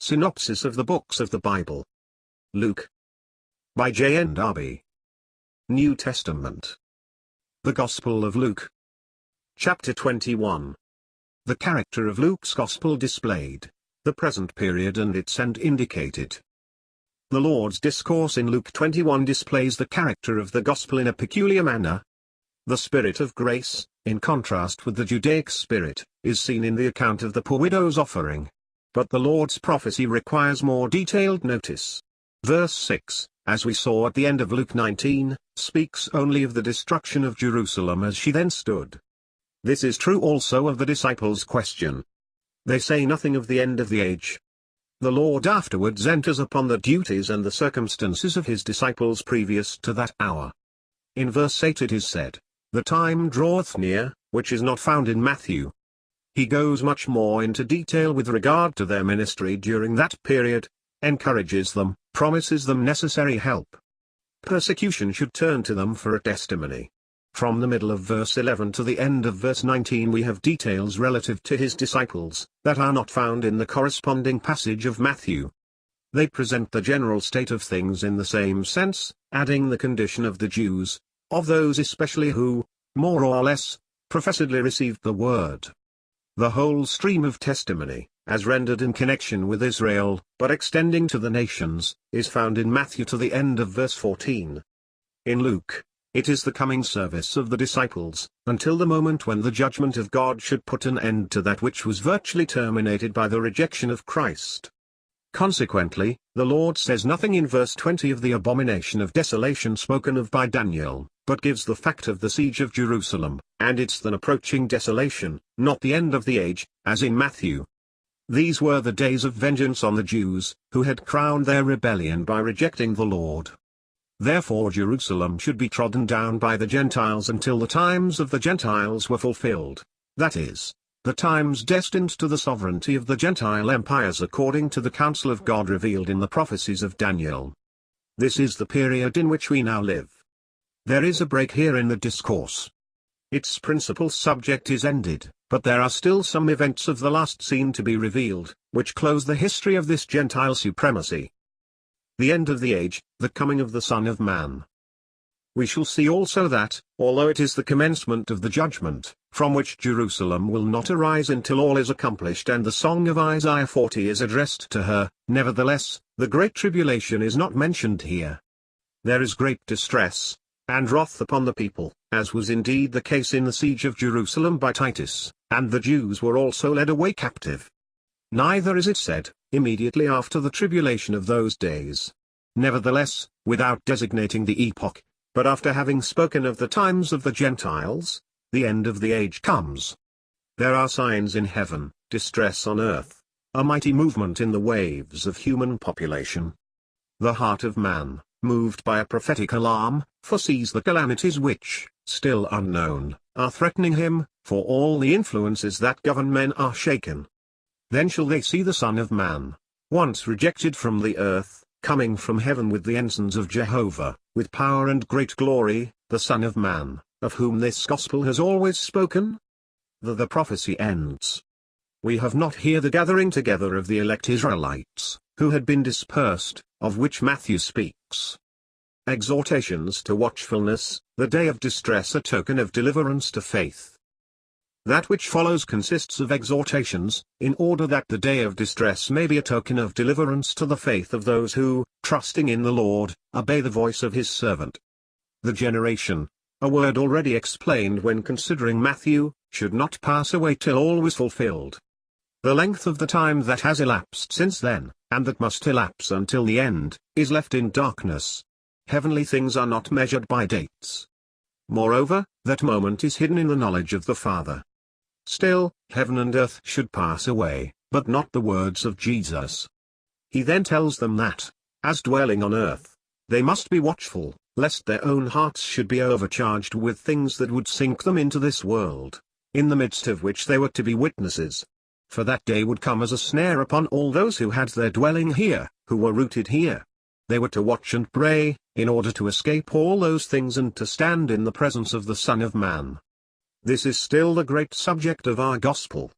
Synopsis of the Books of the Bible. Luke. By JND Darby. New Testament. The Gospel of Luke. Chapter 21. The character of Luke's Gospel displayed, the present period and its end indicated. The Lord's discourse in Luke 21 displays the character of the Gospel in a peculiar manner. The Spirit of grace, in contrast with the Judaic spirit, is seen in the account of the poor widow's offering. But the Lord's prophecy requires more detailed notice. Verse 6, as we saw at the end of Luke 19, speaks only of the destruction of Jerusalem as she then stood. This is true also of the disciples' question. They say nothing of the end of the age. The Lord afterwards enters upon the duties and the circumstances of his disciples previous to that hour. In verse 8 it is said, "The time draweth near," which is not found in Matthew. He goes much more into detail with regard to their ministry during that period, encourages them, promises them necessary help. Persecution should turn to them for a testimony. From the middle of verse 11 to the end of verse 19 we have details relative to his disciples, that are not found in the corresponding passage of Matthew. They present the general state of things in the same sense, adding the condition of the Jews, of those especially who, more or less, professedly received the word. The whole stream of testimony, as rendered in connection with Israel, but extending to the nations, is found in Matthew to the end of verse 14. In Luke, it is the coming service of the disciples, until the moment when the judgment of God should put an end to that which was virtually terminated by the rejection of Christ. Consequently, the Lord says nothing in verse 20 of the abomination of desolation spoken of by Daniel, but gives the fact of the siege of Jerusalem, and its then approaching desolation, not the end of the age, as in Matthew. These were the days of vengeance on the Jews, who had crowned their rebellion by rejecting the Lord. Therefore Jerusalem should be trodden down by the Gentiles until the times of the Gentiles were fulfilled, that is, the times destined to the sovereignty of the Gentile empires according to the counsel of God revealed in the prophecies of Daniel. This is the period in which we now live. There is a break here in the discourse. Its principal subject is ended, but there are still some events of the last scene to be revealed, which close the history of this Gentile supremacy. The end of the age, the coming of the Son of Man. We shall see also that, although it is the commencement of the judgment, from which Jerusalem will not arise until all is accomplished and the song of Isaiah 40 is addressed to her, nevertheless, the great tribulation is not mentioned here. There is great distress, and wrath upon the people, as was indeed the case in the siege of Jerusalem by Titus, and the Jews were also led away captive. Neither is it said, immediately after the tribulation of those days. Nevertheless, without designating the epoch, but after having spoken of the times of the Gentiles, the end of the age comes. There are signs in heaven, distress on earth, a mighty movement in the waves of human population. The heart of man, moved by a prophetic alarm, foresees the calamities which, still unknown, are threatening him, for all the influences that govern men are shaken. Then shall they see the Son of Man, once rejected from the earth, coming from heaven with the ensigns of Jehovah, with power and great glory, the Son of Man, of whom this gospel has always spoken. The prophecy ends. We have not here the gathering together of the elect Israelites, who had been dispersed, of which Matthew speaks. Exhortations to watchfulness, the day of distress a token of deliverance to faith. That which follows consists of exhortations, in order that the day of distress may be a token of deliverance to the faith of those who, trusting in the Lord, obey the voice of his servant. The generation, a word already explained when considering Matthew, should not pass away till all was fulfilled. The length of the time that has elapsed since then, and that must elapse until the end, is left in darkness. Heavenly things are not measured by dates. Moreover, that moment is hidden in the knowledge of the Father. Still, heaven and earth should pass away, but not the words of Jesus. He then tells them that, as dwelling on earth, they must be watchful, lest their own hearts should be overcharged with things that would sink them into this world, in the midst of which they were to be witnesses. For that day would come as a snare upon all those who had their dwelling here, who were rooted here. They were to watch and pray, in order to escape all those things and to stand in the presence of the Son of Man. This is still the great subject of our gospel.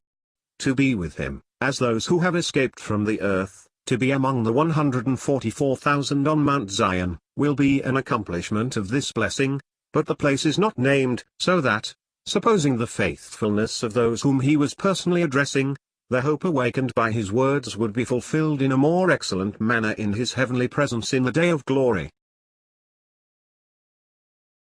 To be with him, as those who have escaped from the earth, to be among the 144,000 on Mount Zion, will be an accomplishment of this blessing, but the place is not named, so that, supposing the faithfulness of those whom he was personally addressing, the hope awakened by his words would be fulfilled in a more excellent manner in his heavenly presence in the day of glory.